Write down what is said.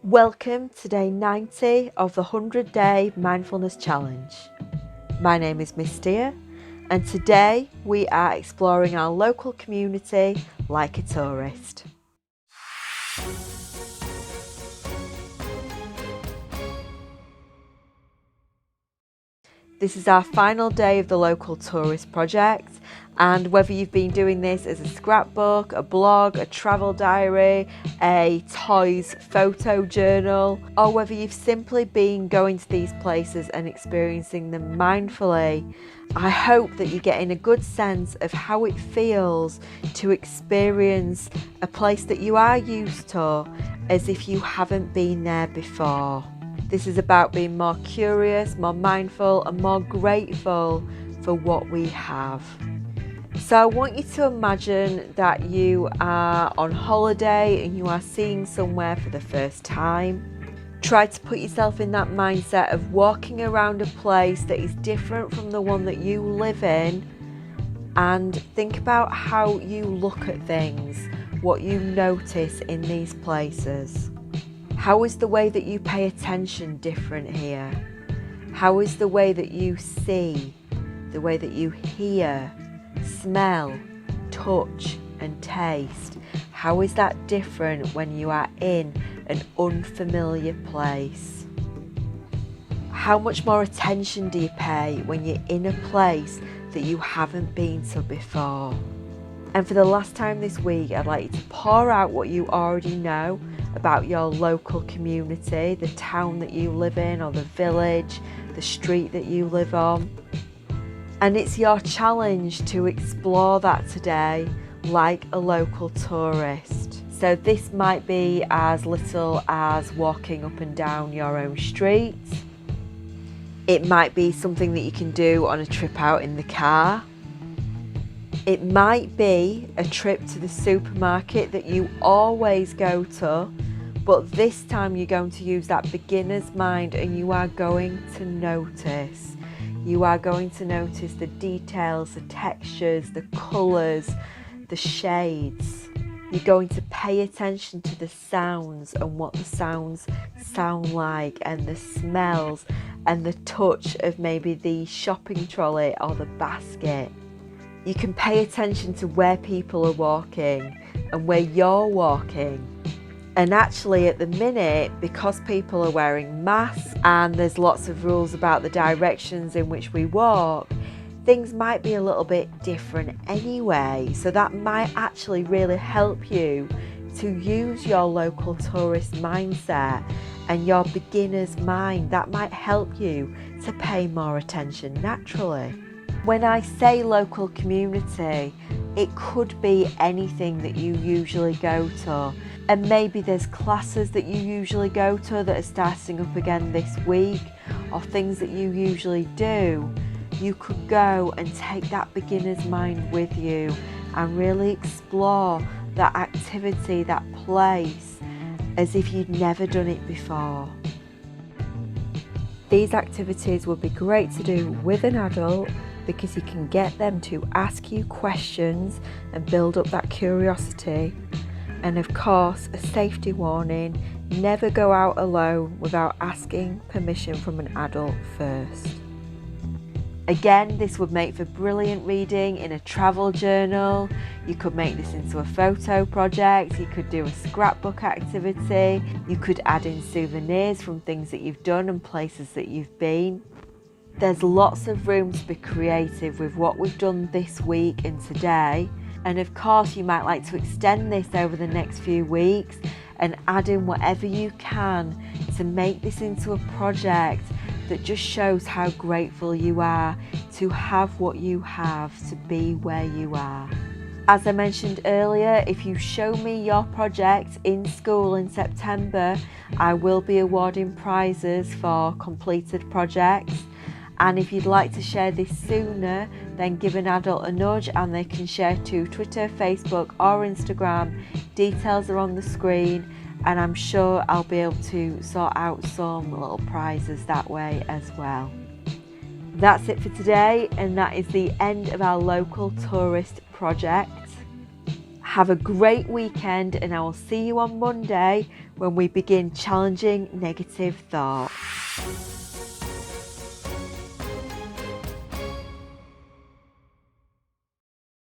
Welcome to day 90 of the 100-day mindfulness challenge. My name is Miss Stia, and today we are exploring our local community like a tourist. This is our final day of the local tourist project, and whether you've been doing this as a scrapbook, a blog, a travel diary, a toys photo journal, or whether you've simply been going to these places and experiencing them mindfully, I hope that you're getting a good sense of how it feels to experience a place that you are used to as if you haven't been there before. This is about being more curious, more mindful, and more grateful for what we have. So I want you to imagine that you are on holiday and you are seeing somewhere for the first time. Try to put yourself in that mindset of walking around a place that is different from the one that you live in, and think about how you look at things, what you notice in these places. How is the way that you pay attention different here? How is the way that you see, the way that you hear, smell, touch and taste? How is that different when you are in an unfamiliar place? How much more attention do you pay when you're in a place that you haven't been to before? And for the last time this week, I'd like you to pour out what you already know about your local community, the town that you live in, or the village, the street that you live on. And it's your challenge to explore that today like a local tourist. So this might be as little as walking up and down your own street. It might be something that you can do on a trip out in the car. It might be a trip to the supermarket that you always go to, but this time you're going to use that beginner's mind and you are going to notice. You are going to notice the details, the textures, the colours, the shades. You're going to pay attention to the sounds and what the sounds sound like, and the smells and the touch of maybe the shopping trolley or the basket. You can pay attention to where people are walking and where you're walking. And actually at the minute, because people are wearing masks and there's lots of rules about the directions in which we walk, things might be a little bit different anyway. So that might actually really help you to use your local tourist mindset and your beginner's mind. That might help you to pay more attention naturally. When I say local community, it could be anything that you usually go to. And maybe there's classes that you usually go to that are starting up again this week, or things that you usually do. You could go and take that beginner's mind with you and really explore that activity, that place, as if you'd never done it before. These activities would be great to do with an adult, because you can get them to ask you questions and build up that curiosity. And of course, a safety warning: never go out alone without asking permission from an adult first. Again, this would make for brilliant reading in a travel journal. You could make this into a photo project. You could do a scrapbook activity. You could add in souvenirs from things that you've done and places that you've been. There's lots of room to be creative with what we've done this week and today. And of course, you might like to extend this over the next few weeks and add in whatever you can to make this into a project that just shows how grateful you are to have what you have, to be where you are. As I mentioned earlier, if you show me your project in school in September, I will be awarding prizes for completed projects. And if you'd like to share this sooner, then give an adult a nudge and they can share to Twitter, Facebook or Instagram. Details are on the screen, and I'm sure I'll be able to sort out some little prizes that way as well. That's it for today, and that is the end of our local tourist project. Have a great weekend, and I will see you on Monday when we begin challenging negative thoughts.